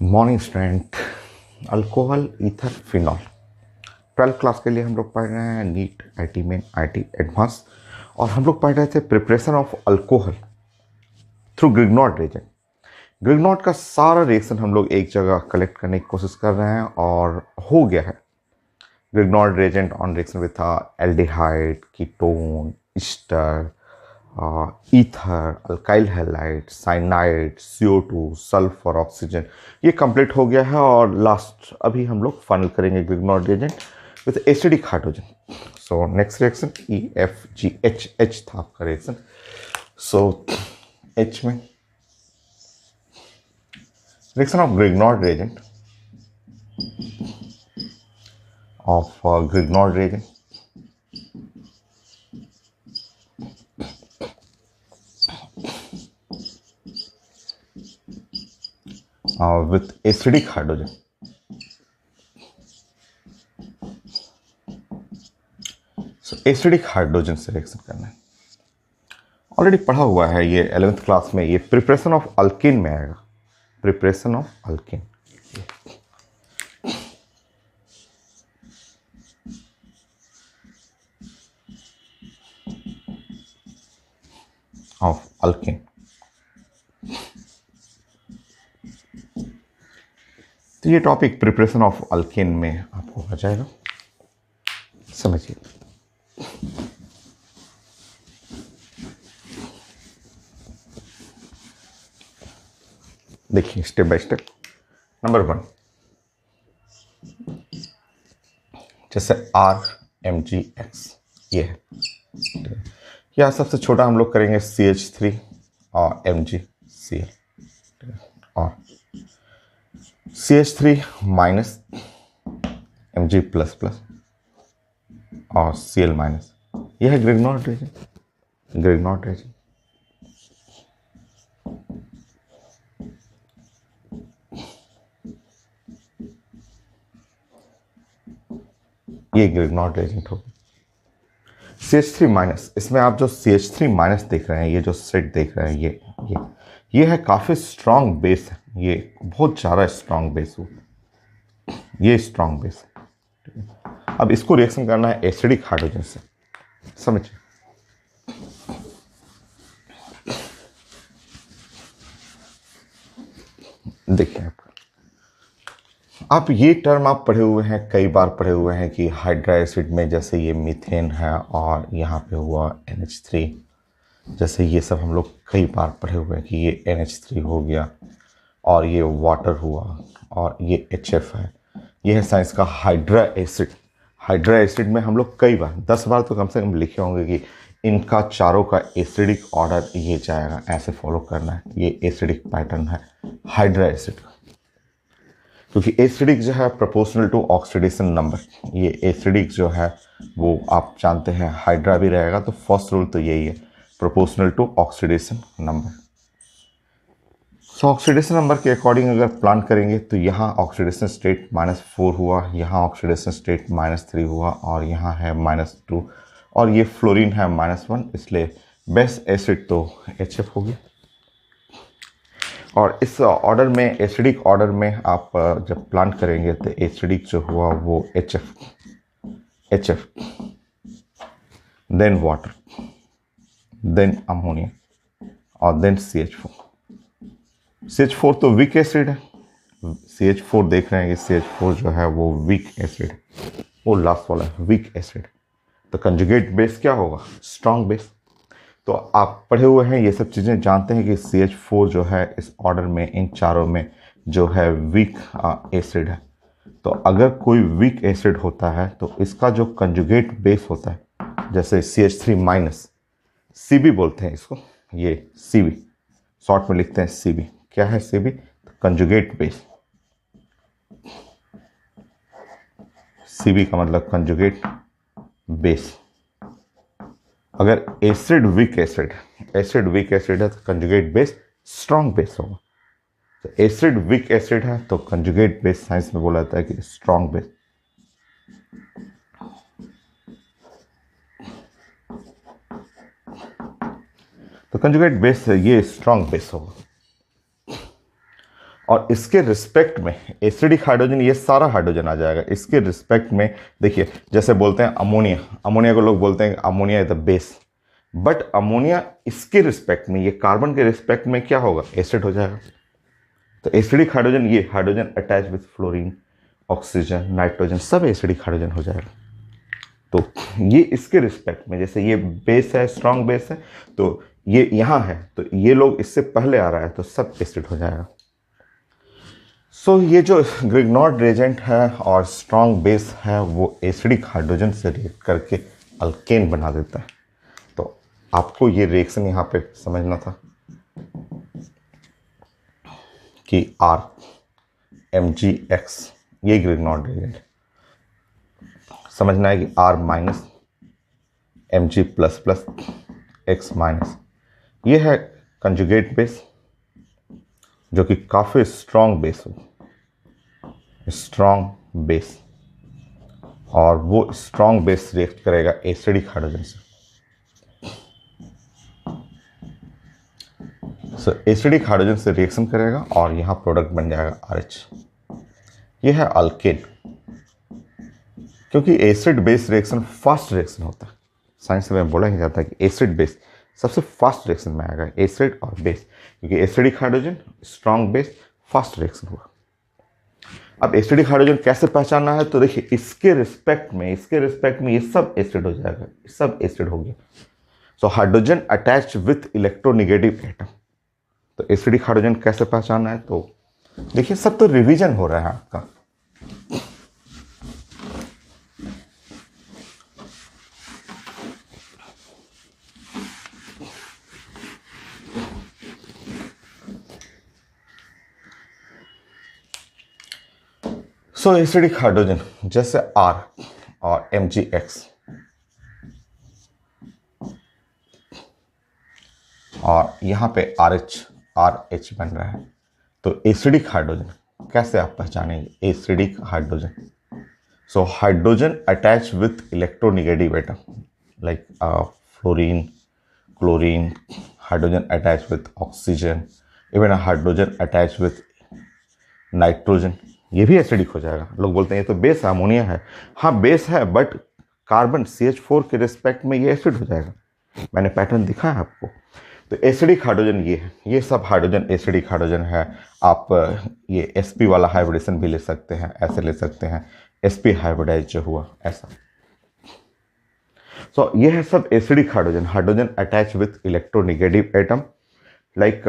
Morning student. Alcohol ether phenol 12th class के लिए हम लोग पढ़ रहे हैं NEET IT main IT advance. और हम लोग पढ़ रहे थे preparation of alcohol through Grignard reagent. Grignard का सारा रिएक्शन हम लोग एक जगह कलेक्ट करने की कोशिश कर रहे हैं और हो गया है। Grignard reagent on reaction with aldehyde, ketone, ester, ether, alkyl halide, cyanide, CO2, sulphur, oxygen, ये कंप्लीट हो गया है। और लास्ट अभी हम लोग फाइनल करेंगे Grignard reagent with acidic hydrogen. So next reaction EFGH, H था आपका रिएक्शन। सो H में reaction of Grignard reagent with acidic hydrogen. So acidic hydrogen से रिएक्शन करना है। ऑलरेडी पढ़ा हुआ है ये 11th क्लास में। ये प्रिपरेशन ऑफ अल्किन में आएगा। Preparation of alkene of alkene. तो ये टॉपिक प्रिपरेशन ऑफ अल्किन में आपको आ जाएगा, समझिए। देखिए स्टेप बाय स्टेप। नंबर 1, जैसे RMgX ये है। या सबसे छोटा हम लोग करेंगे CH3 और MgCl और CH3 minus Mg plus plus और Cl माइनस। यह है ग्रिग्नॉर्ड रिएजेंट। ग्रिग्नॉर्ड रिएजेंट ये ग्रिग्नॉर्ड रिएजेंट होगा। CH3 माइनस, इसमें आप जो CH3 माइनस देख रहे हैं, ये जो सेट देख रहे हैं, ये है काफ़ी स्ट्रॉन्ग बेस है। ये बहुत ज़्यादा स्ट्रॉन्ग बेस हो, ये स्ट्रॉन्ग बेस है। अब इसको रिएक्शन करना है एसिडिक हाइड्रोजन से, समझिए। देखिए आप ये टर्म आप पढ़े हुए हैं, कई बार पढ़े हुए हैं कि हाइड्रा एसिड में जैसे ये मीथेन है और यहाँ पे हुआ NH3, जैसे ये सब हम लोग कई बार पढ़े हुए हैं कि ये NH3 हो गया और ये वाटर हुआ और ये HF है। ये है साइंस का हाइड्रा एसिड। हाइड्रा एसिड में हम लोग कई बार 10 बार तो कम से कम लिखे होंगे कि इनका चारों का एसिडिक ऑर्डर ये जाएगा, ऐसे फॉलो करना है। ये एसिडिक पैटर्न है हाइड्रा एसिड का, क्योंकि एसिडिक जो है प्रोपोर्शनल टू ऑक्सीडेशन नंबर। ये एसिडिक जो है वो आप जानते हैं हाइड्रा भी रहेगा, तो फर्स्ट रूल तो यही है, proportional to oxidation number. So oxidation number के अकॉर्डिंग अगर प्लान करेंगे तो यहाँ ऑक्सीडेशन स्टेट -4 हुआ, यहाँ ऑक्सीडेशन स्टेट -3 हुआ और यहाँ है -2 और ये फ्लोरीन है -1, इसलिए बेस्ट एसिड तो HF हो गया। और इस ऑर्डर में, एसिडिक ऑर्डर में आप जब प्लान करेंगे तो एसिडिक जो हुआ वो HF, then water, then ammonia और देन CH4 तो वीक एसिड है। CH4 देख रहे हैं कि CH4 जो है वो वीक एसिड है, वो लास्ट वाला है वीक एसिड। तो कंजुगेट बेस क्या होगा? Strong base. तो आप पढ़े हुए हैं, ये सब चीज़ें जानते हैं कि CH4 जो है इस ऑर्डर में, इन चारों में जो है वीक एसिड है। तो अगर कोई वीक एसिड होता है तो इसका जो कंजुगेट बेस होता है, जैसे CH3 माइनस, CB बोलते हैं इसको, ये CB शॉर्ट में लिखते हैं CB। क्या है CB? Conjugate base. CB का मतलब कंजुगेट बेस। अगर एसिड वीक एसिड है तो कंजुगेट बेस स्ट्रॉन्ग बेस होगा। तो एसिड वीक एसिड है तो कंजुगेट बेस साइंस में बोला जाता है कि स्ट्रॉन्ग बेस। तो कंजुगेट बेस ये स्ट्रॉन्ग बेस होगा। और इसके रिस्पेक्ट में एसिडिक हाइड्रोजन, ये सारा हाइड्रोजन आ जाएगा इसके रिस्पेक्ट में। देखिए जैसे बोलते हैं अमोनिया, अमोनिया को लोग बोलते हैं ammonia is the base, but ammonia इसके रिस्पेक्ट में, ये कार्बन के रिस्पेक्ट में क्या होगा, एसिड हो जाएगा। तो एसिडिक हाइड्रोजन, ये hydrogen attach with fluorine, oxygen, nitrogen, सब एसिडिक हाइड्रोजन हो जाएगा। तो ये इसके रिस्पेक्ट में, जैसे ये बेस है, स्ट्रॉन्ग बेस है, तो ये यहाँ है, तो ये लोग इससे पहले आ रहा है, तो सब एसिड हो जाएगा। सो ये जो ग्रिग्नॉर्ड रिएजेंट है और स्ट्रॉन्ग बेस है, वो एसिडिक हाइड्रोजन से रिएक्ट करके अल्केन बना देता है। तो आपको ये रिएक्शन यहाँ पे समझना था कि RMgX, ये ग्रिग्नॉर्ड रिएजेंट समझना है कि R minus Mg plus plus X minus, ये है कंजुगेट बेस जो कि काफ़ी स्ट्रॉन्ग बेस हो, स्ट्रॉन्ग बेस, और वो स्ट्रॉन्ग बेस रिएक्ट करेगा एसिडिक हाइड्रोजन से। सो एसिडिक हाइड्रोजन से रिएक्शन करेगा और यहाँ प्रोडक्ट बन जाएगा RH। ये है अल्केन। क्योंकि acid base reaction fast reaction होता है, साइंस में बोला ही जाता है कि एसिड बेस सबसे फास्ट रिएक्शन में आएगा, एसिड और बेस, क्योंकि acidic hydrogen, strong base, fast reaction हुआ। अब एसिडिक हाइड्रोजन कैसे पहचानना है, तो देखिए इसके रिस्पेक्ट में ये सब एसिड हो जाएगा, सब एसिड हो गया। So hydrogen attach with electronegative atom. तो एसिडिक हाइड्रोजन कैसे पहचानना है, तो देखिए सब तो रिवीजन हो रहा है आपका। सो एसिडिक हाइड्रोजन जैसे R और MgX, और यहाँ पे RH बन रहा है। तो एसिडिक हाइड्रोजन कैसे आप पहचानेंगे, acidic hydrogen, so hydrogen attach with electronegative atom like fluorine, chlorine, hydrogen attach with oxygen, even hydrogen attach with nitrogen, ये भी एसिडिक हो जाएगा। लोग बोलते हैं ये तो बेस है, अमोनिया है। हाँ बेस है, बट कार्बन CH4 के रिस्पेक्ट में ये एसिड हो जाएगा। मैंने पैटर्न दिखा है आपको। तो एसिडिक हाइड्रोजन ये है, ये सब हाइड्रोजन एसिडिक हाइड्रोजन है। आप ये sp वाला हाइब्रिडेशन भी ले सकते हैं, ऐसे ले सकते हैं, sp हाइब्रिडाइज जो हुआ ऐसा। सो ये है सब acidic hydrogen, hydrogen attach with electronegative atom like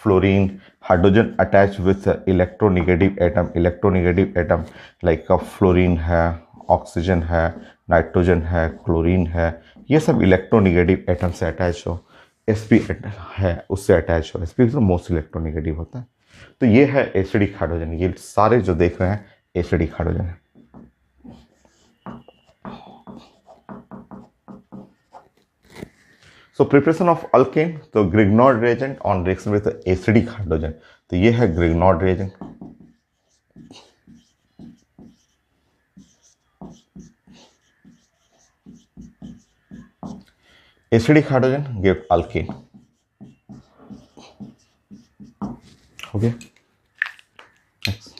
fluorine, hydrogen attach with electronegative atom like fluorine है, ऑक्सीजन है, नाइट्रोजन है, क्लोरीन है, ये सब इलेक्ट्रोनेगेटिव एटम से अटैच हो। sp है उससे अटैच हो, sp तो मोस्ट इलेक्ट्रोनेगेटिव होता है। तो ये है एसिडिक हाइड्रोजन, ये सारे जो देख रहे हैं एसिडिक हाइड्रोजन है। सो प्रिपरेशन ऑफ अल्केन, तो Grignard reagent on reaction with acidic hydrogen, तो ये है Grignard reagent. Acidic hydrogen give alkane. हो गया। नेक्स्ट,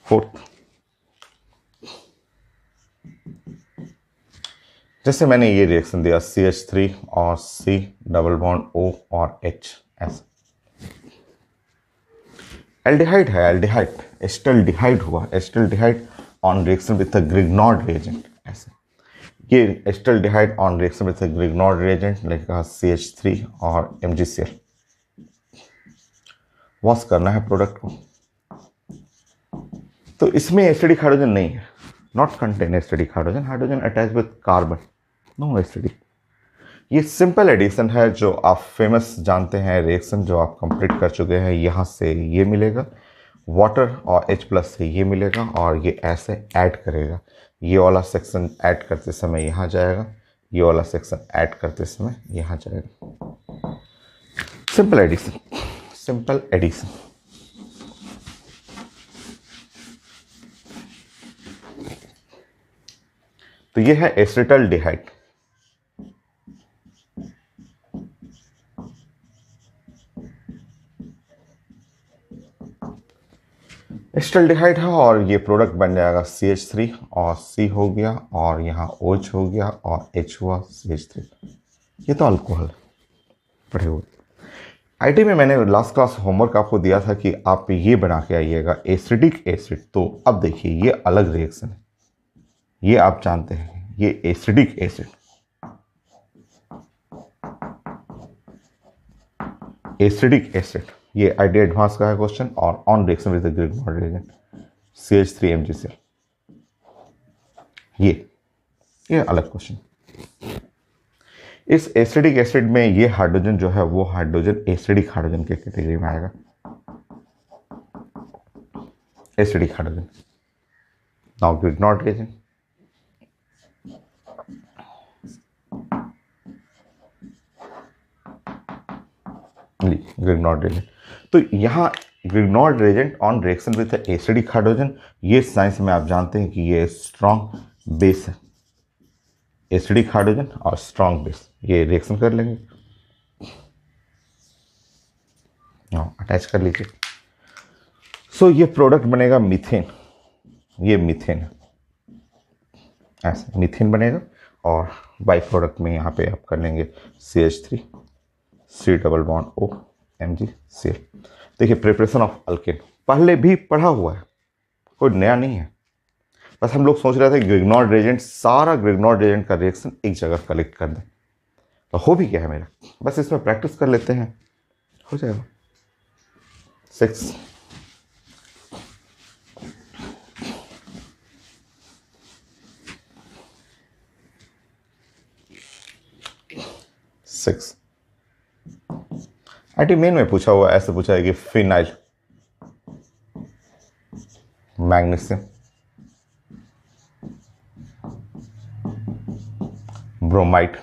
फोर्थ, जैसे मैंने ये रिएक्शन दिया CH3 और C डबल बॉन्ड O और H ऐसा। एल्डिहाइड है, एल्डिहाइड एस्टल्डिहाइड हुआ, acetaldehyde on reaction with the Grignard reagent ऐसे। ये acetaldehyde on reaction with the Grignard reagent like CH3 और MgCl। वॉश करना है प्रोडक्ट को। तो इसमें एसिडिक हाइड्रोजन नहीं है, not contain acidic hydrogen, hydrogen attach with carbon, no acidic. ये सिंपल एडिशन है जो आप फेमस जानते हैं, रिएक्शन जो आप कंप्लीट कर चुके हैं। यहाँ से ये मिलेगा वाटर और H+ से ये मिलेगा, और ये ऐसे ऐड करेगा। ये वाला सेक्शन ऐड करते समय यहाँ जाएगा, ये वाला सेक्शन ऐड करते समय यहाँ जाएगा। Simple addition, simple addition. तो ये है एसिटल्डिहाइड, एस्टल्डिहाइड है और ये प्रोडक्ट बन जाएगा CH3 और C हो गया और यहाँ OH हो गया और H हुआ CH3। ये तो अल्कोहल पढ़े हुए। आईटी में मैंने लास्ट क्लास होमवर्क आपको दिया था कि आप ये बना के आइएगा एसिडिक एसिड। तो अब देखिए ये अलग रिएक्शन है, ये आप जानते हैं, ये एसिडिक एसिड, एसिडिक एसिड, ये आईटी एडवांस का है क्वेश्चन और on reaction with the Grignard reagent CH3MgCl। ये अलग क्वेश्चन। इस एसिडिक एसिड में ये हाइड्रोजन जो है वो हाइड्रोजन एसिडिक हाइड्रोजन के कैटेगरी में आएगा, acidic hydrogen. Now Grignard reagent, Grignard reagent. तो यहाँ Grignard reagent on reaction with acidic hydrogen, ये साइंस में आप जानते हैं कि ये स्ट्रॉन्ग बेस है, एसिडिक हाइड्रोजन और स्ट्रॉन्ग बेस, ये रिएक्शन कर लेंगे, अटैच कर लीजिए। सो ये प्रोडक्ट बनेगा मीथेन, ये मीथेन है, ऐसे मीथेन बनेगा और बाई प्रोडक्ट में यहाँ पे आप कर लेंगे CH3 C double bond O MgCl। देखिए प्रिपरेशन ऑफ अल्केन पहले भी पढ़ा हुआ है, कोई नया नहीं है, बस हम लोग सोच रहे थे ग्रिग्नॉर्ड रिएजेंट, सारा ग्रिग्नॉर्ड रिएजेंट का रिएक्शन एक जगह कलेक्ट कर दें, तो हो भी गया है मेरा, बस इसमें प्रैक्टिस कर लेते हैं, हो जाएगा। 6 6 आईटी मेन में पूछा हुआ, ऐसे पूछा है कि phenyl, magnesium, bromide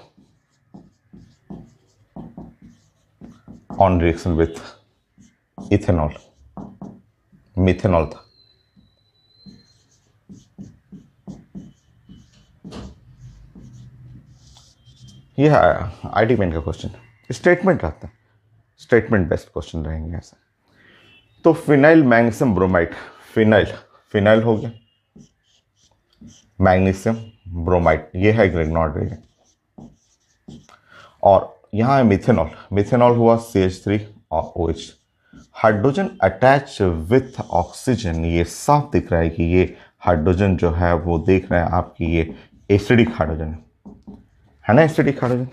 on reaction with ethanol, methanol था, यह आईटी मेन का क्वेश्चन स्टेटमेंट रहता है, स्टेटमेंट बेस्ड क्वेश्चन रहेंगे ऐसे। तो फिनाइल मैग्नीशियम ब्रोमाइड, फिनाइल हो गया, मैग्नीशियम ब्रोमाइड, ये है ग्रिग्नॉर्ड रिएजेंट। और यहाँ है मिथेनॉल हुआ CH3 और OH, hydrogen attach with oxygen, ये साफ दिख रहा है कि ये हाइड्रोजन जो है वो देख रहे हैं आपकी ये एसिडिक हाइड्रोजन है ना, acidic hydrogen.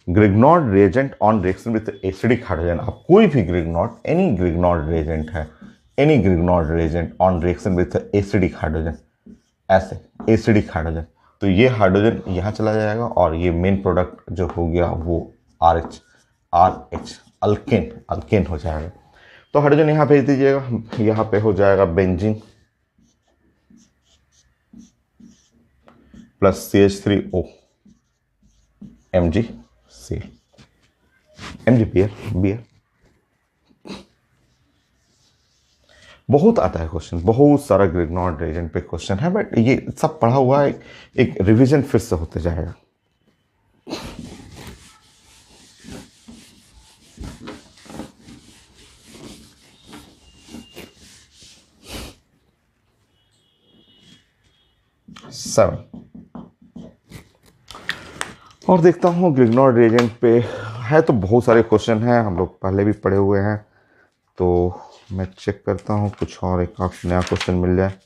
Grignard reagent on reaction with acidic hydrogen, आप कोई भी ग्रिग्नॉर्ड, एनी ग्रिग्नॉर्ड रिएजेंट है, any Grignard reagent on reaction with acidic hydrogen, ऐसे एसिडिक हाइड्रोजन, तो ये हाइड्रोजन यहाँ चला जाएगा और ये मेन प्रोडक्ट जो हो गया वो RH अल्केन हो जाएगा। तो हाइड्रोजन यहाँ भेज दीजिएगा, यहाँ पे हो जाएगा benzene plus CH3O MgCl, beer. बहुत आता है क्वेश्चन, बहुत सारा ग्रिग्नॉर्ड रिएजेंट पे क्वेश्चन है, बट ये सब पढ़ा हुआ है, एक रिवीजन फिर से होते जाएगा। सेवन और देखता हूँ ग्रिग्नॉर्ड रिएजेंट पे है तो बहुत सारे क्वेश्चन हैं, हम लोग पहले भी पढ़े हुए हैं, तो मैं चेक करता हूँ कुछ और एक आध नया क्वेश्चन मिल जाए।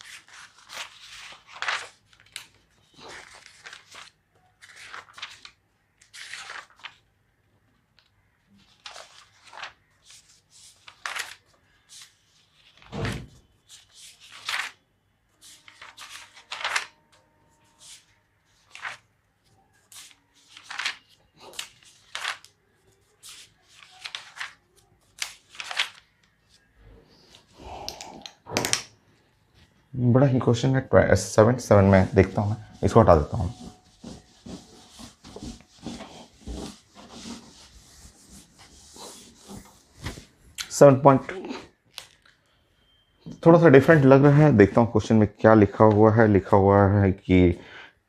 बड़ा ही क्वेश्चन है, 7 में देखता हूँ, मैं इसको हटा देता हूँ। सेवन पॉइंट थोड़ा सा डिफरेंट लग रहा है, देखता हूँ क्वेश्चन में क्या लिखा हुआ है। लिखा हुआ है कि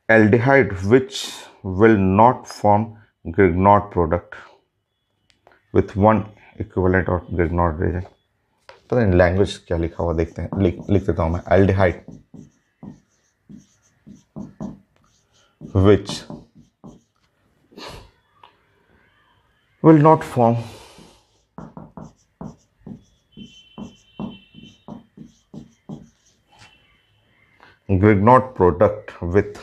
aldehyde which will not form Grignard product with one equivalent of Grignard reagent. पता नहीं लैंग्वेज क्या लिखा हुआ, देखते हैं, लिख देता हूँ मैं। Aldehyde which will not form Grignard product with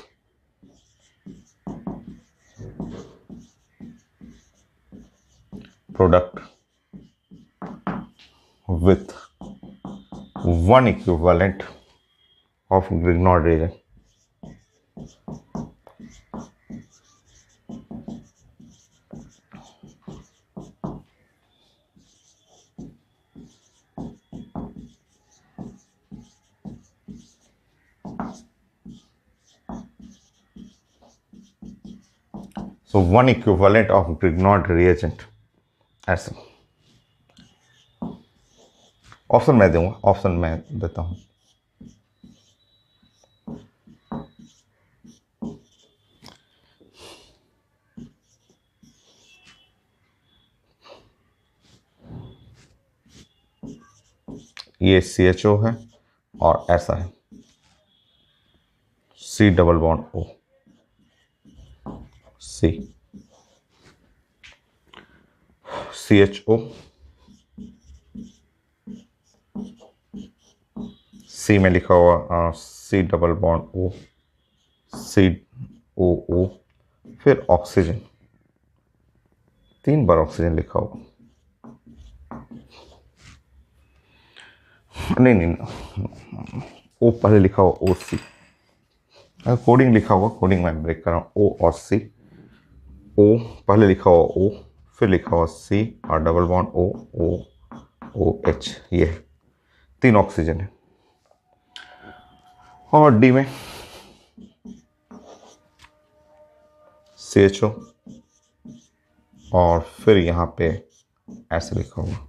one equivalent of Grignard reagent. So one equivalent of Grignard reagent ऐसे ऑप्शन मैं दूंगा, ऑप्शन मैं देता हूं। ये CHO है और ऐसा है C double bond O, C CHO, C में लिखा हुआ C double bond O, COO, फिर ऑक्सीजन, 3 बार ऑक्सीजन लिखा हुआ। नहीं, O पहले लिखा हुआ OC, कोडिंग लिखा हुआ, कोडिंग मैं ब्रेक कर रहा हूँ। O और C, O पहले लिखा हुआ O, फिर लिखा हुआ C और डबल बॉन्ड OH, ये 3 ऑक्सीजन है। और D में CHO और फिर यहाँ पे ऐसे लिखा हुआ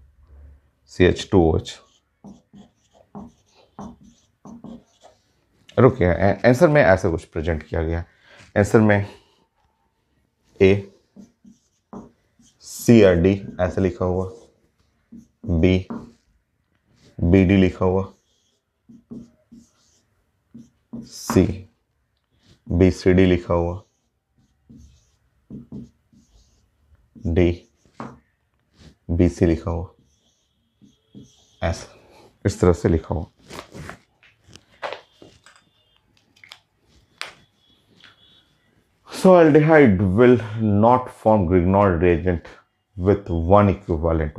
CH2OH। रुकिए, आंसर में ऐसे कुछ प्रेजेंट किया गया है। आंसर में A, C और D ऐसे लिखा हुआ, B, BD लिखा हुआ, C, BCD लिखा हुआ, D, BC लिखा हुआ, ऐसा इस तरह से लिखा हुआ। So aldehyde will not form Grignard reagent with one equivalent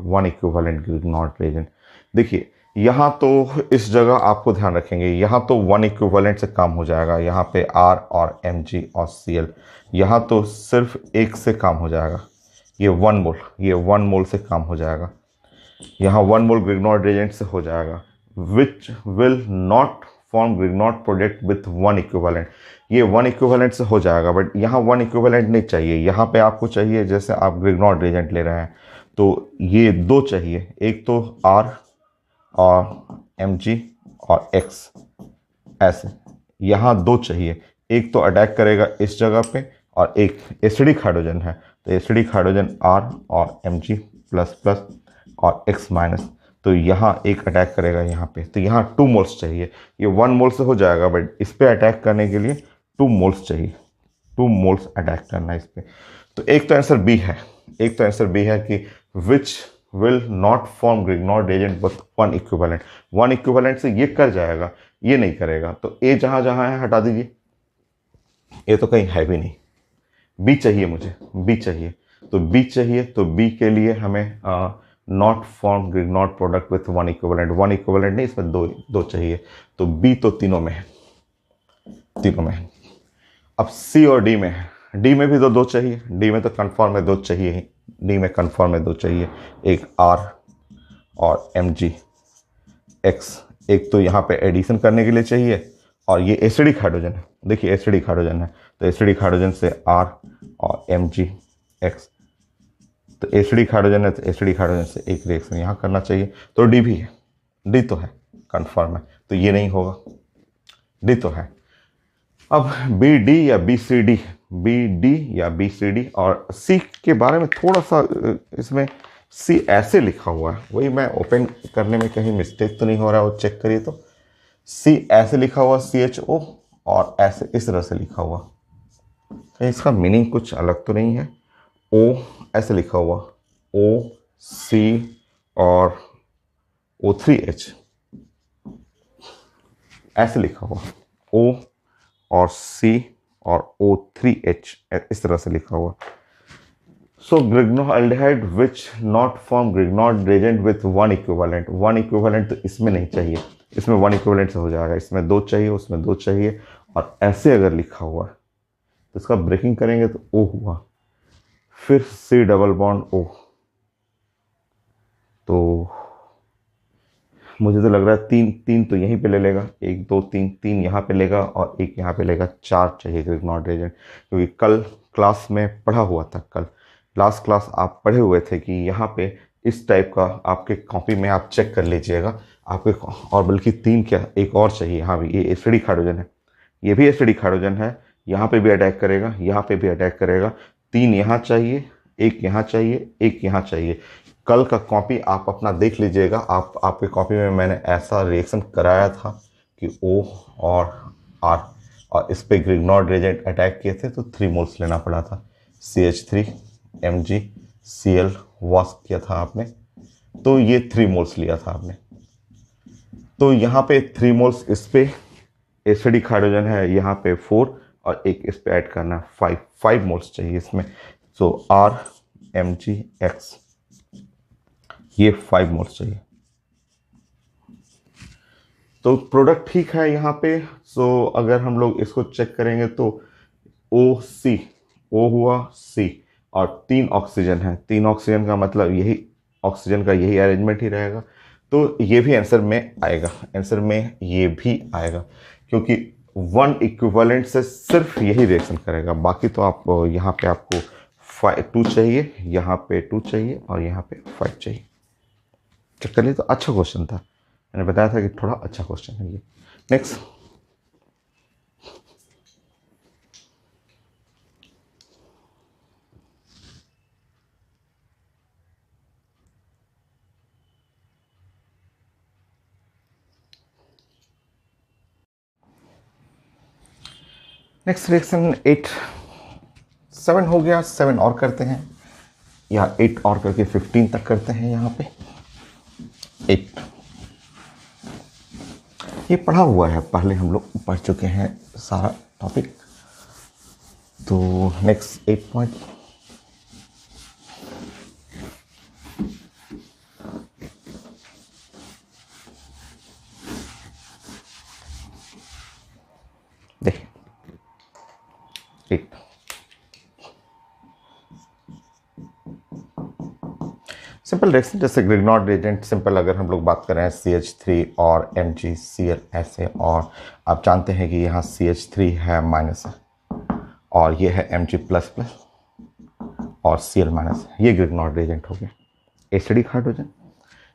Grignard reagent। देखिए यहाँ तो इस जगह आपको ध्यान रखेंगे, यहाँ तो 1 इक्विवेलेंट से काम हो जाएगा, यहाँ पे R और Mg और Cl, यहाँ तो सिर्फ 1 से काम हो जाएगा, ये 1 मोल से काम हो जाएगा, यहाँ 1 मोल Grignard reagent से हो जाएगा, which will not form Grignard product with 1 equivalent। ये 1 इक्विवेलेंट से हो जाएगा, बट यहाँ 1 इक्विवेलेंट नहीं चाहिए, यहाँ पे आपको चाहिए, जैसे आप Grignard reagent ले रहे हैं तो ये 2 चाहिए, एक तो R और Mg और X, ऐसे यहाँ 2 चाहिए, एक तो अटैक करेगा इस जगह पे और एक एसिडिक हाइड्रोजन है, तो एसिडिक हाइड्रोजन R और Mg प्लस प्लस और X माइनस, तो यहाँ एक अटैक करेगा यहाँ पे, तो यहाँ 2 मोल्स चाहिए। ये 1 मोल से हो जाएगा, बट इस पे अटैक करने के लिए 2 मोल्स चाहिए, 2 मोल्स अटैक करना है इस पे। तो एक तो आंसर बी है कि विच will not form Grignard reagent with 1 equivalent. 1 equivalent से ये कर जाएगा, ये नहीं करेगा, तो ए जहाँ जहाँ है हटा दीजिए, ये तो कहीं है भी नहीं। बी चाहिए मुझे, बी चाहिए, तो बी के लिए हमें not form Grignard product with 1 equivalent, 1 equivalent नहीं, इसमें दो चाहिए, तो बी तो तीनों में है। अब सी और डी में है, डी में भी 2 चाहिए, डी में तो कन्फर्म में 2 चाहिए ही, डी में कन्फर्म में 2 चाहिए, एक आर और Mg X, एक तो यहाँ पे एडिशन करने के लिए चाहिए, और ये एसिडिक हाइड्रोजन है, देखिए एसिडिक हाइड्रोजन है, तो एसिडिक हाइड्रोजन से R और Mg X, तो एसिडिक हाइड्रोजन है, तो एसिडिक हाइड्रोजन से एक रिएक्शन यहाँ करना चाहिए, तो डी भी है, डी तो है, कन्फर्म है, तो ये नहीं होगा, डी तो है। अब बी डी या बी सी डी, और सी के बारे में थोड़ा सा इसमें सी ऐसे लिखा हुआ है, वही मैं ओपन करने में कहीं मिस्टेक तो नहीं हो रहा है, वो चेक करिए। तो सी ऐसे लिखा हुआ CHO, और ऐसे इस तरह से लिखा हुआ, कहीं इसका मीनिंग कुछ अलग तो नहीं है। ओ ऐसे लिखा हुआ, OC और O3H ऐसे लिखा हुआ, O और C और O3H इस तरह से लिखा हुआ। सो ग्रिग्नोल्डिहाइड which not form Grignard reagent with one equivalent, one equivalent तो इसमें नहीं चाहिए, इसमें वन इक्विवेलेंट से हो जाएगा, इसमें दो चाहिए, उसमें दो चाहिए। और ऐसे अगर लिखा हुआ है तो इसका ब्रेकिंग करेंगे तो O हुआ, फिर C डबल बॉन्ड O। तो मुझे तो लग रहा है तीन तीन तो यहीं पे ले लेगा, एक दो तीन, तीन यहाँ पे लेगा और एक यहाँ पे लेगा, चार चाहिए ग्रिग्नॉड रेजेंट। क्योंकि कल क्लास में पढ़ा हुआ था, कल लास्ट क्लास आप पढ़े हुए थे कि यहाँ पे इस टाइप का आपके कॉपी में आप चेक कर लीजिएगा आपके, और बल्कि तीन क्या एक और चाहिए। हाँ भी ये एसिडिक हाइड्रोजन है, ये भी एसिडिक हाइड्रोजन है, यहाँ पे भी अटैक करेगा, यहाँ पे भी अटैक करेगा। तीन यहाँ चाहिए, एक यहाँ चाहिए, एक यहाँ चाहिए। कल का कॉपी आप अपना देख लीजिएगा, आपके कॉपी में मैंने ऐसा रिएक्शन कराया था कि O और R, और इस पे ग्रिग्नॉड रेजेंट अटैक किए थे तो 3 मोल्स लेना पड़ा था। CH3 MgCl वॉश किया था आपने, तो ये 3 मोल्स लिया था आपने। तो यहाँ पे 3 मोल्स इस पे एसिडिक हाइड्रोजन है, यहाँ पे 4 और एक इस पे ऐड करना है 5 मोल्स चाहिए इसमें। सो RMgX ये 5 मोल्स चाहिए। तो प्रोडक्ट ठीक है यहाँ पे। सो अगर हम लोग इसको चेक करेंगे तो OC, O हुआ C, और 3 ऑक्सीजन है, 3 ऑक्सीजन का मतलब यही ऑक्सीजन का यही अरेंजमेंट ही रहेगा। तो ये भी आंसर में आएगा, आंसर में ये भी आएगा, क्योंकि वन इक्विवेलेंट से सिर्फ यही रिएक्शन करेगा। बाकी तो आप यहाँ पे आपको 2 चाहिए, यहाँ पे 2 चाहिए और यहाँ पे 5 चाहिए। चेक कर लिए तो अच्छा क्वेश्चन था, मैंने बताया था कि थोड़ा अच्छा क्वेश्चन है ये। नेक्स्ट, नेक्स्ट रिएक्शन 8, 7 हो गया, 7 और करते हैं, या 8 और करके 15 तक करते हैं। यहाँ पे 8 ये पढ़ा हुआ है, पहले हम लोग पढ़ चुके हैं सारा टॉपिक। तो नेक्स्ट 8 पॉइंट, देख 8 सिंपल रिएक्शन जैसे ग्रिग्नॉड रेजेंट सिंपल, अगर हम लोग बात करें CH3 और MgCl ऐसे, और आप जानते हैं कि यहाँ CH3 है माइनस है और ये है Mg प्लस प्लस और Cl माइनस, ये ग्रिग्नॉड रेजेंट हो गया। एसिडिक हाइड्रोजन,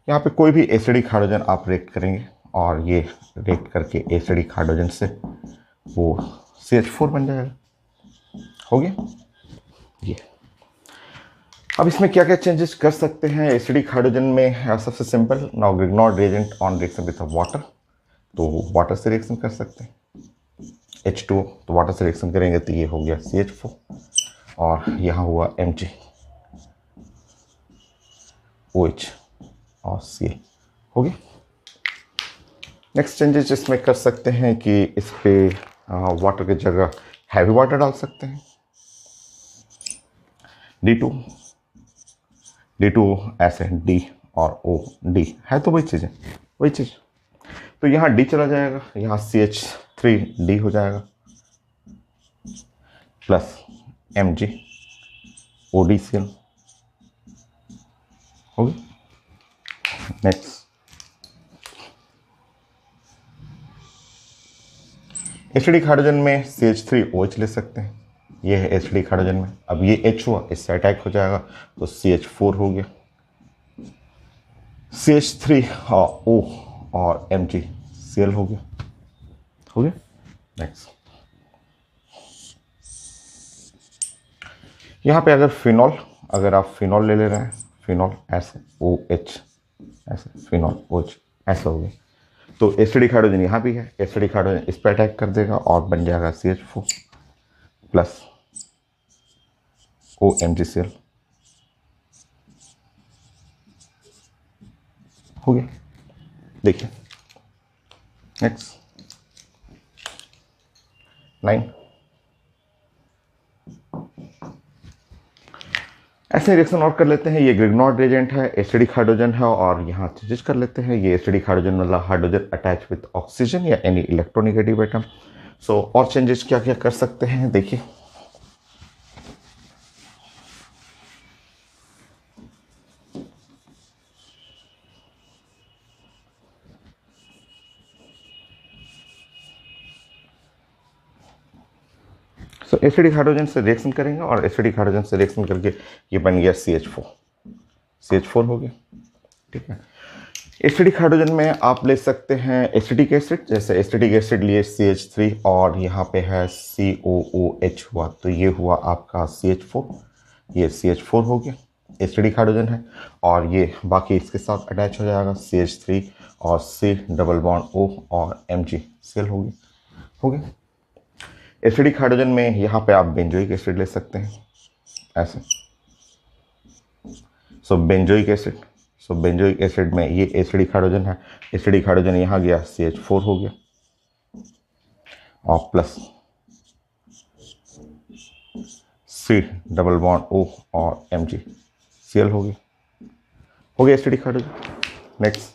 यहाँ पे कोई भी एसिडिक हाइड्रोजन आप रिएक्ट करेंगे और ये रिएक्ट करके एसिडिक हाइड्रोजन से वो CH4 बन जाएगा, हो गया ये। अब इसमें क्या क्या चेंजेस कर सकते हैं एसिडिक हाइड्रोजन में? सबसे simple, now Grignard reagent on reaction with water, तो वाटर से रिएक्शन कर सकते हैं। H2O तो वाटर से रिएक्शन करेंगे तो ये हो गया CH4 और यहाँ हुआ Mg OH और Ca, हो गया। नेक्स्ट चेंजेस इसमें कर सकते हैं कि इस पे वाटर की जगह हैवी वाटर डाल सकते हैं। D2 ऐसे D और O, D है तो वही चीज़ है, वही चीज़। तो यहाँ D चला जाएगा, यहाँ CH3D हो जाएगा प्लस Mg ODCl, हो गया। नेक्स्ट एसिडिक हाइड्रोजन में CH3OH ले सकते हैं, ये है एसिडिक हाइड्रोजन में। अब ये H हुआ, इससे अटैक हो जाएगा तो CH4 हो गया, CH3 और O और MgCl हो गया, हो गया। नेक्स्ट, यहाँ पे अगर फिनॉल, अगर आप फिनॉल ले रहे हैं, फिनॉल ऐसे OH, ऐसे फिनॉल OH ऐसा हो गया। तो एसिडिक हाइड्रोजन यहाँ भी है, एसिडिक हाइड्रोजन इस पर अटैक कर देगा और बन जाएगा CH4 प्लस OMgCl। हो गया। देखिए नेक्स्ट 9। ऐसे रिएक्शन और कर लेते हैं। ये ग्रिग्नॉर्ड रिएजेंट है, एसिडिक हाइड्रोजन है और यहाँ चेंजेस कर लेते हैं। ये एसिडिक हाइड्रोजन वाला हाइड्रोजन अटैच विद ऑक्सीजन या एनी इलेक्ट्रोनेगेटिव एटम। सो और चेंजेस क्या क्या कर सकते हैं देखिए। सो एसिडिक हाइड्रोजन से रिएक्शन करेंगे और एसिडिक हाइड्रोजन से रिएक्शन करके ये बन गया CH4 हो गया। ठीक है। एसिडिक हाइड्रोजन में आप ले सकते हैं एसिटिक एसिड, जैसे एसिटिक एसिड लिए CH3 और यहाँ पे है COOH हुआ, तो ये हुआ आपका CH4, ये CH4 हो गया, एसिडिक हाइड्रोजन है। और ये बाकी इसके साथ अटैच हो जाएगा CH3 और C डबल बॉन्ड O और MgCl हो गया। एसिडिक हाइड्रोजन में यहाँ पे आप बेंजोइक एसिड ले सकते हैं ऐसे। सो बेंजोइक एसिड में ये एसिडिक हाइड्रोजन है, एसिडिक हाइड्रोजन यहाँ गया CH4 हो गया और plus C double bond O और MgCl हो गया acidic hydrogen. Next,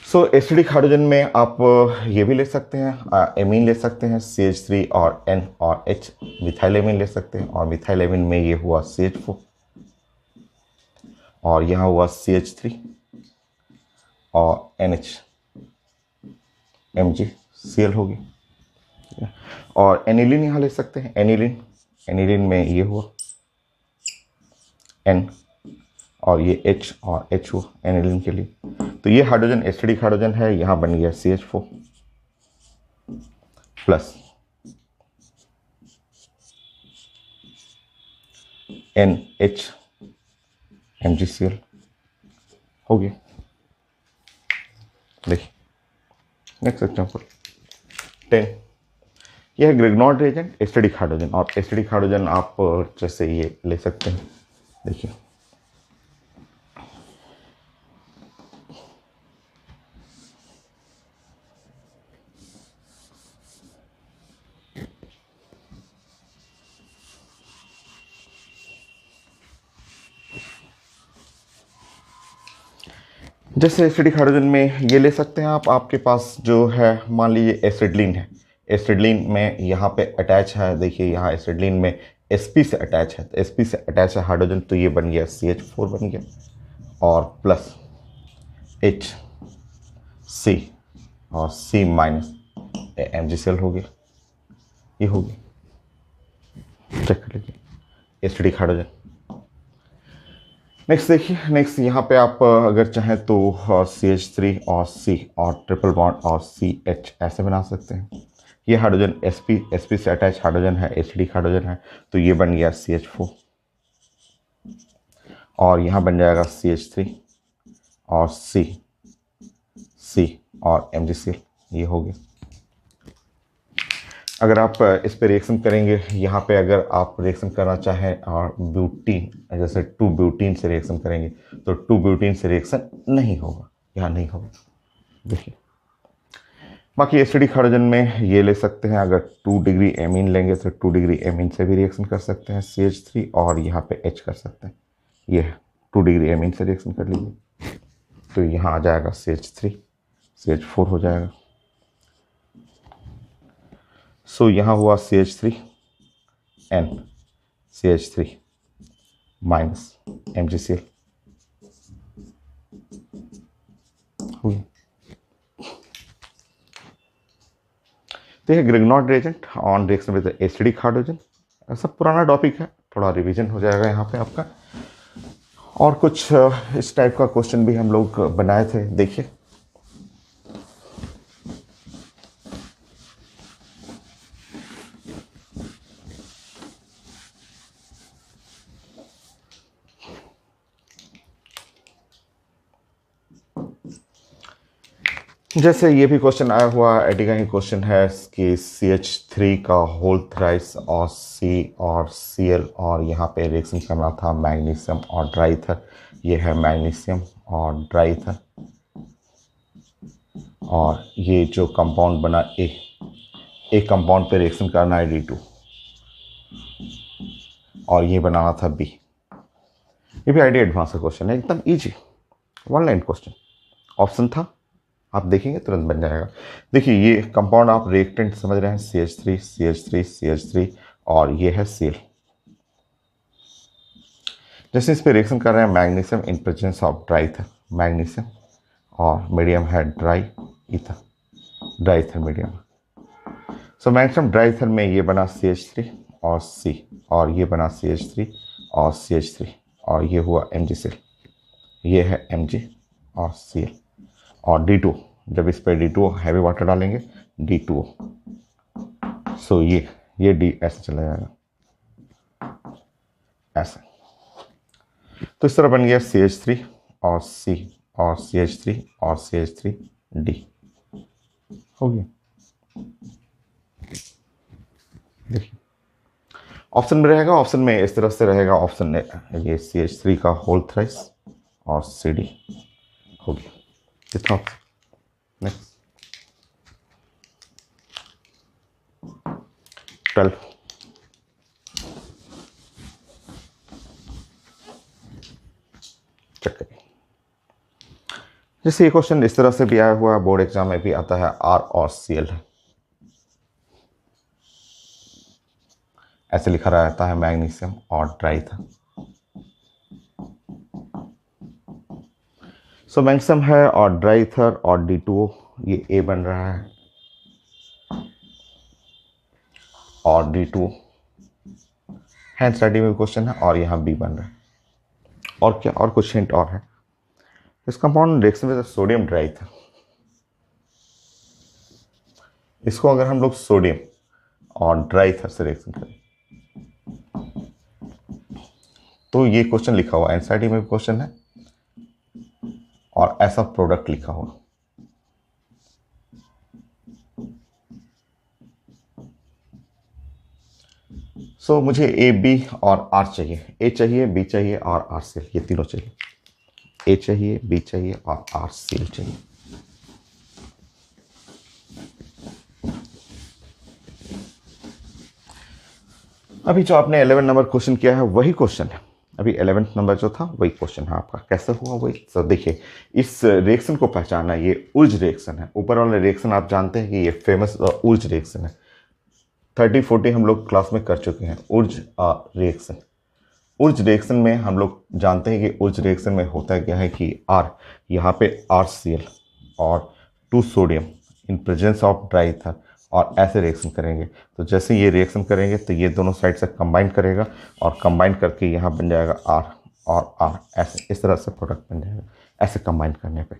so acidic hydrogen में आप ये भी ले सकते हैं, एमीन ले सकते हैं CH3 और N और H, मिथाइल एमीन ले सकते हैं और मिथाइल एमीन में ये हुआ CH4 और यहाँ हुआ CH3 और NH MgCl हो गया। और एनिलीन यहाँ ले सकते हैं, एनिलीन में ये हुआ N और ये H और H हुआ एनिलीन के लिए। तो ये हाइड्रोजन एसिडिक हाइड्रोजन है, यहाँ बन गया CH4 प्लस NH MgCl हो गया। देखिए नेक्स्ट एग्जांपल 10। यह है ग्रिग्नॉर्ड रिएजेंट एसिडिक हाइड्रोजन, और एसिडिक हाइड्रोजन आप जैसे ये ले सकते हैं। देखिए जैसे एसिडिक हाइड्रोजन में ये ले सकते हैं आप, आपके पास जो है मान लीजिए एसिडलिन है, एसिडलिन में यहाँ पे अटैच है, देखिए यहाँ एसिडलिन में sp से अटैच है, तो sp से अटैच है हाइड्रोजन, तो ये बन गया CH4 बन गया और प्लस H C और C माइनस MgCl हो गया। ये हो गया, चेक कर लीजिए एसिडिक हाइड्रोजन। नेक्स्ट देखिए, नेक्स्ट यहाँ पे आप अगर चाहें तो CH3 और C और ट्रिपल बॉन्ड और CH ऐसे बना सकते हैं। ये हाइड्रोजन sp से अटैच हाइड्रोजन है, एसिडिक हाइड्रोजन है, तो ये बन गया CH4 और यहाँ बन जाएगा CH3 और C और MgCl, ये हो गया। अगर आप इस पे रिएक्शन करेंगे, यहाँ पे अगर आप रिएक्शन करना चाहें और ब्यूटीन, जैसे 2 ब्यूटीन से रिएक्शन करेंगे तो 2 ब्यूटीन से रिएक्शन नहीं होगा, यहाँ नहीं होगा। देखिए बाकी एसिडिक हाइड्रोजन में ये ले सकते हैं, अगर 2 डिग्री एमीन लेंगे तो 2 डिग्री एमीन से भी रिएक्शन कर सकते हैं CH3 और यहाँ पे H कर सकते हैं। ये 2 डिग्री एमीन से रिएक्शन कर लीजिए तो यहाँ आ जाएगा CH3 CH4 हो जाएगा। सो यहाँ हुआ CH3 N CH3 minus MgCl हो गया। तो ये Grignard reagent on reaction with acidic hydrogen, ऐसा पुराना टॉपिक है, थोड़ा रिवीजन हो जाएगा यहाँ पे आपका। और कुछ इस टाइप का क्वेश्चन भी हम लोग बनाए थे, देखिए जैसे ये भी क्वेश्चन आया हुआ एडी का ही क्वेश्चन है कि CH3 का होल थ्राइस और C और Cl, और यहाँ पे रिएक्शन करना था मैग्नीशियम और ड्राईथर। ये है मैग्नीशियम और ड्राईथर, और ये जो कंपाउंड बना ए कंपाउंड पे रिएक्शन करना है D2, और ये बनाना था B। ये भी आईडी एडवांस का क्वेश्चन है, एकदम easy, one line question. Option था, आप देखेंगे तुरंत बन जाएगा। देखिए ये कंपाउंड आप रिएक्टेंट समझ रहे हैं, CH3 CH3 CH3, और ये है Cl। जैसे इस पे रिएक्शन कर रहे हैं magnesium in presence of dry ether, magnesium, और मीडियम है dry ether, dry ether medium. So magnesium dry ether में ये बना CH3 और C, और ये बना CH3 और CH3, और ये हुआ MgCl, ये है Mg और Cl, और D2, जब इस पर D2 हैवी वाटर डालेंगे D2O। सो ये D ऐसे चला जाएगा ऐसे। तो इस तरह बन गया CH3 और C और CH3 और CH3 D हो गया। देखिए ऑप्शन में रहेगा, ऑप्शन में इस तरह से रहेगा, ऑप्शन में ये CH3 का होल थ्राइस और CD हो गया। कितना ऑप्शन? नेक्स्ट 12। चेक करिए। जैसे ये क्वेश्चन इस तरह से भी आया हुआ है, बोर्ड एग्जाम में भी आता है, R और Cl है, ऐसे लिखा रहता है मैग्नीशियम और ड्राईथर। सो मैग्नीशियम है और ड्राईथर और D2O, ये A बन रहा है, और D2O है स्टडी में क्वेश्चन है, और यहाँ B बन रहा है। और क्या, और कुछ हिंट और है। इस कंपाउंड रिएक्शन विद सोडियम ड्राईथर, इसको अगर हम लोग सोडियम और ड्राईथर से रिएक्शन करें तो ये क्वेश्चन लिखा हुआ एनसीईआरटी में भी क्वेश्चन है, और ऐसा प्रोडक्ट लिखा हुआ। सो मुझे A B और R चाहिए, A चाहिए, B चाहिए और R Cl, ये तीनों चाहिए। A चाहिए, B चाहिए और R Cl चाहिए। अभी जो आपने 11 नंबर क्वेश्चन किया है वही क्वेश्चन है, अभी 11th नंबर जो था वही क्वेश्चन है आपका। कैसे हुआ वही? तो देखिए इस रिएक्शन को पहचाना, ये उर्ज रिएक्शन है। ऊपर वाला रिएक्शन आप जानते हैं कि ये फेमस उर्ज रिएक्शन है, 30-40 हम लोग क्लास में कर चुके हैं। उर्ज रिएक्शन, उर्ज रिएक्शन में हम लोग जानते हैं कि उर्ज रिएक्शन में होता क्या है कि R, यहाँ पे RCl और 2 सोडियम इन प्रेजेंस ऑफ ड्राईथर, और ऐसे रिएक्शन करेंगे। तो जैसे ये रिएक्शन करेंगे तो ये दोनों साइड से कंबाइन करेगा, और कंबाइन करके यहाँ बन जाएगा R और R, ऐसे इस तरह से प्रोडक्ट बन जाएगा ऐसे कंबाइन करने पे।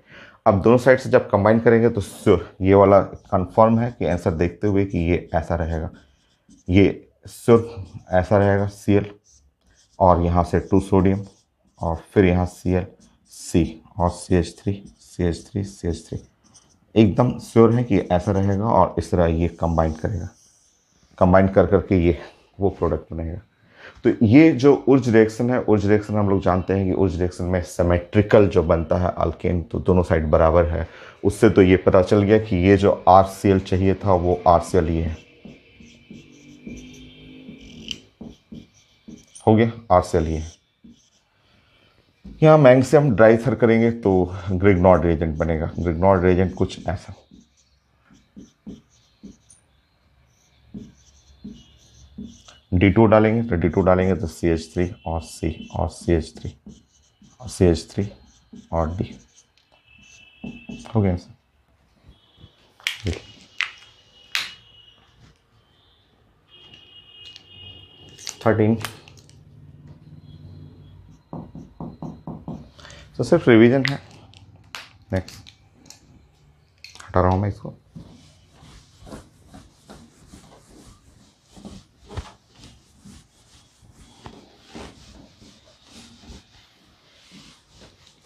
अब दोनों साइड से जब कंबाइन करेंगे तो श्योर ये वाला कंफर्म है कि आंसर देखते हुए कि ये ऐसा रहेगा, ये श्योर ऐसा रहेगा Cl, और यहाँ से 2 सोडियम, और फिर यहाँ Cl C और CH3 एकदम श्योर है कि ऐसा रहेगा, और इस तरह ये कंबाइन करेगा, कंबाइन कर करके ये वो प्रोडक्ट बनेगा। तो ये जो उर्ज रिएक्शन है, उर्ज रिएक्शन हम लोग जानते हैं कि उर्ज रिएक्शन में सिमेट्रिकल जो बनता है अल्केन, तो दोनों साइड बराबर है। उससे तो ये पता चल गया कि ये जो RCl चाहिए था वो RCl ये है, हो गया RCl ये है। यहाँ मैग्नीशियम ड्राईथर करेंगे तो ग्रिग्नॉर्ड रिएजेंट बनेगा। ग्रिग्नॉर्ड रिएजेंट कुछ ऐसा, D2 डालेंगे तो CH3 और C और CH3 और CH3 और D हो गया सर। 13। तो सिर्फ रिवीजन है। नेक्स्ट हटा रहा हूँ मैं इसको।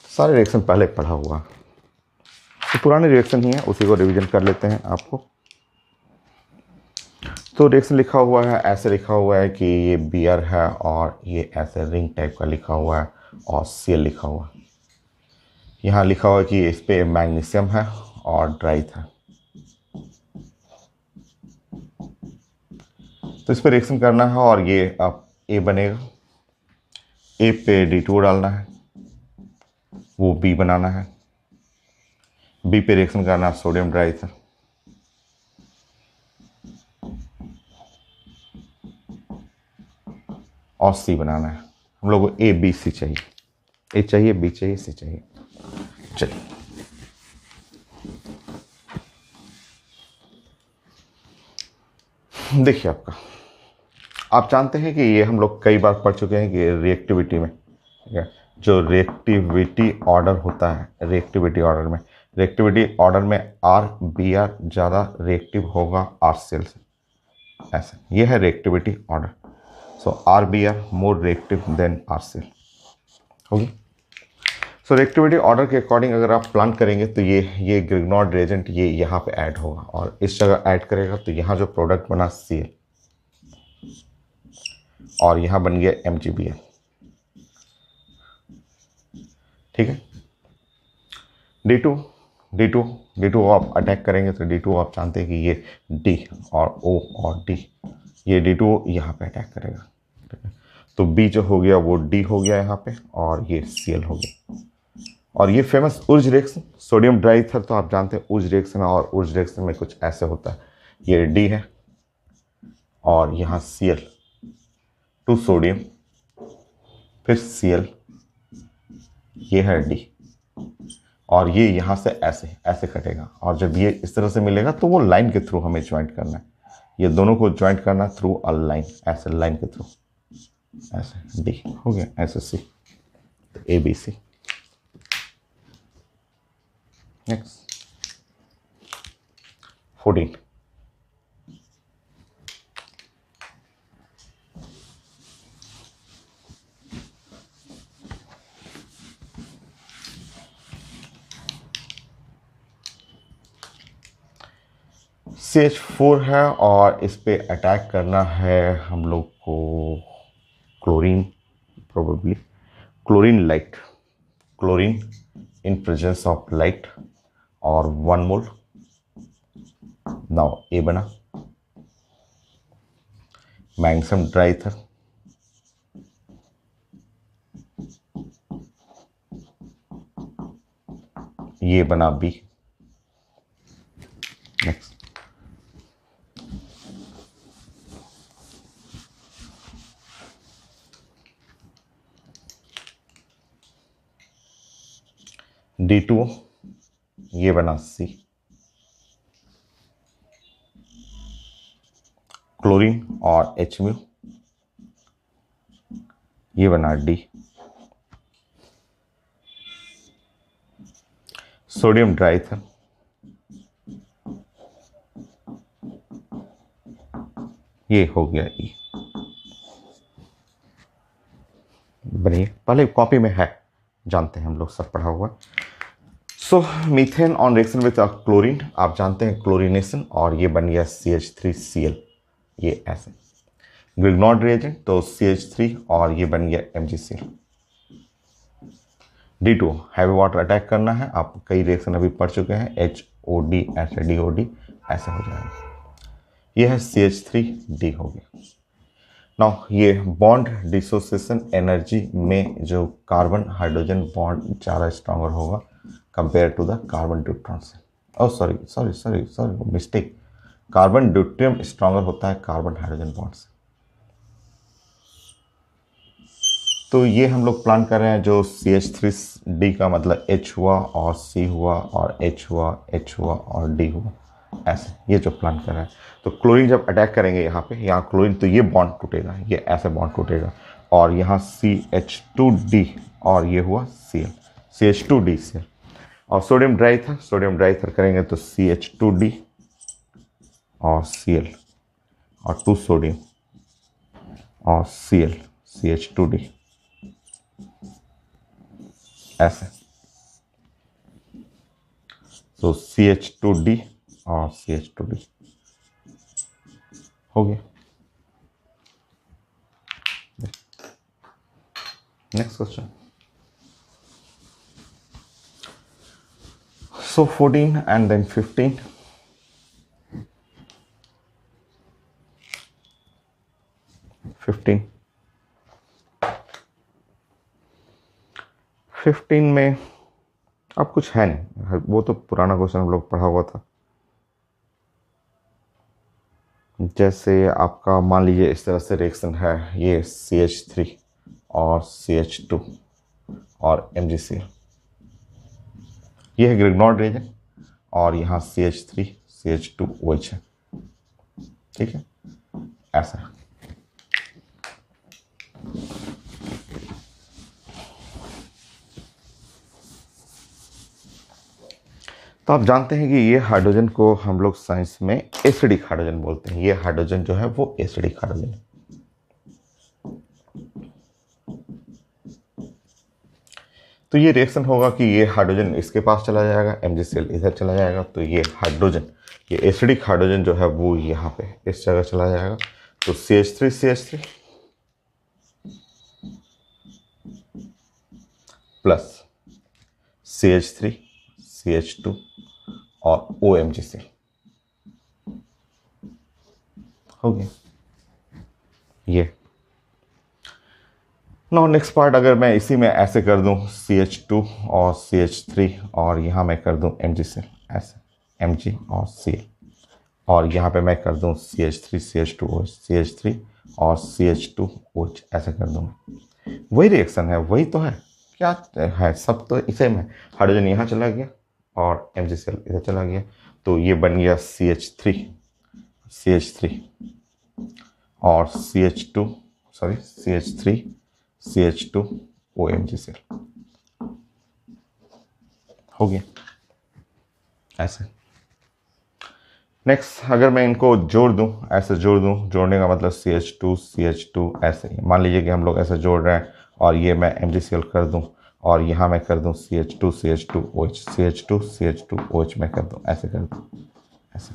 सारे रिएक्शन पहले पढ़ा हुआ, तो पुराने रिएक्शन ही है, उसी को रिवीजन कर लेते हैं आपको। तो रिएक्शन लिखा हुआ है, ऐसे लिखा हुआ है कि ये बियर है और ये ऐसे रिंग टाइप का लिखा हुआ है और सीएल लिखा हुआ है। यहाँ लिखा हुआ है कि इस पे मैग्नीशियम है और ड्राइथ है। तो इस पर रिएक्शन करना है और ये अब ए बनेगा। ए पे D2 डालना है, वो बी बनाना है। बी पे रिएक्शन करना है सोडियम ड्राइथ और सी बनाना है। हम लोग को ए बी सी चाहिए, ए चाहिए, बी चाहिए, सी चाहिए। चलिए देखिए, आप जानते हैं कि ये हम लोग कई बार पढ़ चुके हैं कि रिएक्टिविटी में, ठीक है, जो रिएक्टिविटी ऑर्डर होता है, रिएक्टिविटी ऑर्डर में आर बी आर ज़्यादा रिएक्टिव होगा आर सेल से, ऐसे ये है reactivity order. So R B R more reactive than R cell होगी। सो रिएक्टिविटी ऑर्डर के अकॉर्डिंग अगर आप प्लान करेंगे तो ये ग्रिग्नॉर्ड रिएजेंट ये यहाँ पे ऐड होगा और इस जगह ऐड करेगा तो यहाँ जो प्रोडक्ट बना Cl और यहाँ बन गया MgBl, ठीक है। D2 आप अटैक करेंगे तो D2 आप जानते हैं कि ये D और O और D, ये D2 यहाँ पे अटैक करेगा, ठीक है। तो B जो हो गया वो D हो गया यहाँ पे और ये Cl हो गया। और ये फेमस उर्ज रिएक्शन सोडियम ड्राइथर तो आप जानते हैं उर्ज रिएक्शन है, और उर्ज रिएक्शन में कुछ ऐसे होता है, ये D है और यहाँ Cl टू सोडियम, फिर Cl, ये है D और ये यहाँ से ऐसे ऐसे कटेगा और जब ये इस तरह से मिलेगा तो वो लाइन के थ्रू हमें ज्वाइंट करना है, ये दोनों को ज्वाइंट करना थ्रू अ लाइन, ऐसे लाइन के थ्रू, ऐसे D हो गया, ऐसे C, तो ABC। नेक्स्ट 14 CH4 है और इस पे अटैक करना है हम लोग को chlorine, probably chlorine light, chlorine in presence of light और 1 मोल। नाउ ए बना मैग्नीशियम ड्राइथर, ये बना बी। नेक्स्ट D2, ये बना C, क्लोरीन और H म्यू, ये बना D, सोडियम ड्राइथर, ये हो गया E। बनिए, पहले कॉपी में है, जानते हैं हम लोग, सब पढ़ा हुआ। So methane on reaction with chlorine, आप जानते हैं क्लोरीनेशन, और ये बन गया CH3Cl, ये ऐसे ग्रिग्नॉर्ड रिएजेंट तो CH3 और ये बन गया MgCl। D2 heavy water attack करना है, आप कई रिएक्शन अभी पढ़ चुके हैं, HOD ऐसे DOD ऐसे हो जाएगा, ये है CH3D हो गया। नाउ ये बॉन्ड डिसोसिएशन एनर्जी में जो कार्बन हाइड्रोजन बॉन्ड ज़्यादा स्ट्रॉन्गर होगा compare to the carbon deuteron से। Oh sorry mistake, carbon deuterium stronger होता है कार्बन हाइड्रोजन बॉन्ड से। तो ये हम लोग प्लान कर रहे हैं, जो CH3D का मतलब H हुआ और C हुआ और H हुआ और D हुआ, ऐसे ये जो प्लान कर रहे हैं। तो क्लोरीन जब अटैक करेंगे यहाँ पे, यहाँ क्लोरीन, तो ये बॉन्ड टूटेगा, ये ऐसे बॉन्ड टूटेगा और यहाँ CH2D और ये हुआ Cl, CH2D Cl। और सोडियम ड्राइथर करेंगे तो CH2D और Cl और 2 सोडियम और Cl, CH2D ऐसे। तो CH2D और CH2D हो गया। Next question. So 14 and then 15. 15 में अब कुछ है नहीं, वो तो पुराना क्वेश्चन हम लोग पढ़ा हुआ था। जैसे आपका मान लीजिए इस तरह से रिएक्शन है, ये CH3 और CH2 और MgCl, ये है ग्रिग्नॉर्ड रिएजेंट और यहाँ CH3 CH2OH है, ठीक है, ऐसा। तो आप जानते हैं कि ये हाइड्रोजन को हम लोग साइंस में एसिडिक हाइड्रोजन बोलते हैं। ये हाइड्रोजन जो है वो एसिडिक हाइड्रोजन है। तो ये रिएक्शन होगा कि ये हाइड्रोजन इसके पास चला जाएगा, MgCl इधर चला जाएगा, तो ये हाइड्रोजन, ये एसिडिक हाइड्रोजन जो है वो यहाँ पे इस जगह चला जाएगा। तो CH3 CH3 plus CH3 CH2 और OMgCl हो गया ये। नो नेक्स्ट पार्ट, अगर मैं इसी में ऐसे कर दूं CH2 और CH3 और यहाँ मैं कर दूं MgCl ऐसे, Mg और Cl, और यहाँ पे मैं कर दूं CH3 CH2OH, CH3 और CH2OH ऐसे कर दूँ। वही रिएक्शन है, वही तो है, क्या है, सब तो इसे में। हाइड्रोजन यहाँ चला गया और MgCl इधर चला गया, तो ये बन गया CH3 और CH3 CH2 OMgCl हो गया ऐसे। नेक्स्ट, अगर मैं इनको जोड़ दूं, ऐसे जोड़ दूं, जोड़ने का मतलब CH2 ऐसे ही मान लीजिए कि हम लोग ऐसे जोड़ रहे हैं, और ये मैं MgCl कर दूं और यहाँ मैं कर दूं CH2OH मैं कर दूं, ऐसे कर दूं ऐसे।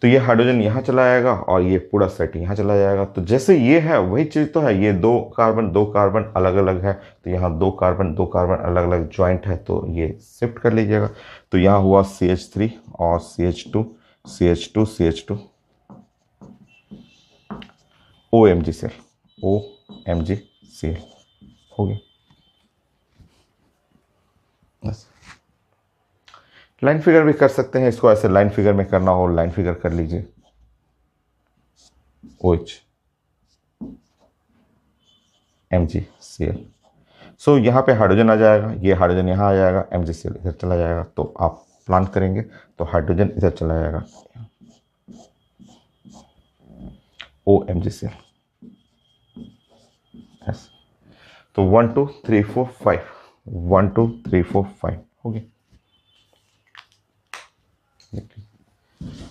तो ये हाइड्रोजन यहाँ चला जाएगा और ये पूरा सेट यहाँ चला जाएगा। तो जैसे ये है वही चीज़ तो है, ये दो कार्बन अलग अलग है, तो यहाँ दो कार्बन अलग अलग ज्वाइंट है, तो ये शिफ्ट कर लीजिएगा। तो यहाँ हुआ CH3 और CH2 OMgCl हो गया बस। लाइन फिगर भी कर सकते हैं इसको, ऐसे लाइन फिगर में करना हो लाइन फिगर कर लीजिए। OH MgCl, सो यहाँ पे हाइड्रोजन आ जाएगा, ये हाइड्रोजन यहाँ आ जाएगा, MgCl इधर चला जाएगा। तो आप प्लांट करेंगे तो हाइड्रोजन इधर चला जाएगा, OMgCl ऐसे। तो 1 2 3 4 5 1 2 3 4 5 हो गया।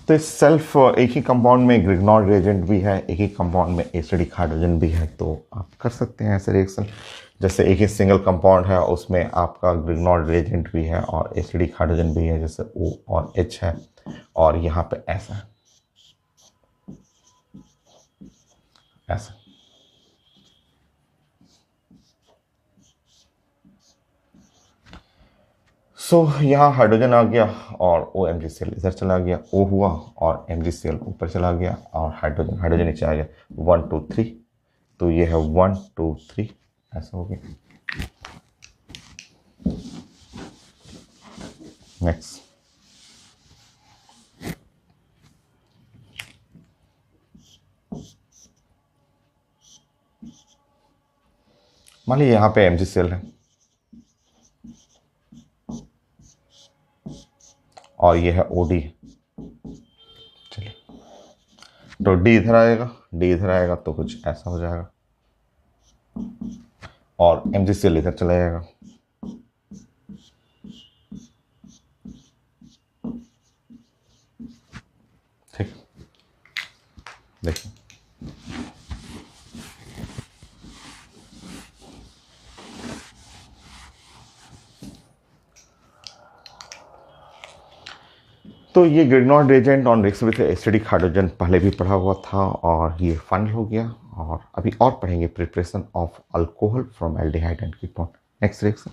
तो इस सेल्फ एक ही कंपाउंड में ग्रिग्नॉर्ड रिएजेंट भी है, एक ही कंपाउंड में एसिडिक हाइड्रोजन भी है, तो आप कर सकते हैं ऐसे रिएक्शन। जैसे एक ही सिंगल कंपाउंड है, उसमें आपका ग्रिग्नॉर्ड रिएजेंट भी है और एसिडिक हाइड्रोजन भी है, जैसे O और H है, और यहाँ पे ऐसा है, ऐसा। यहाँ हाइड्रोजन आ गया और OMgCl इधर चला गया, O हुआ और MgCl ऊपर चला गया और हाइड्रोजन नीचे आ गया। 1 2 3, तो ये है 1 2 3 ऐसा हो गया। नेक्स्ट, मान लीजिए यहाँ पे MgCl है और ये है OD, चलिए, तो D इधर आएगा तो कुछ ऐसा हो जाएगा, और MgCl इधर चला जाएगा। ठीक, देखिए तो ये Grignard reagent on reaction with acidic hydrogen पहले भी पढ़ा हुआ था और ये फाइनल हो गया। और अभी और पढ़ेंगे preparation of alcohol from aldehyde and ketone. Next reaction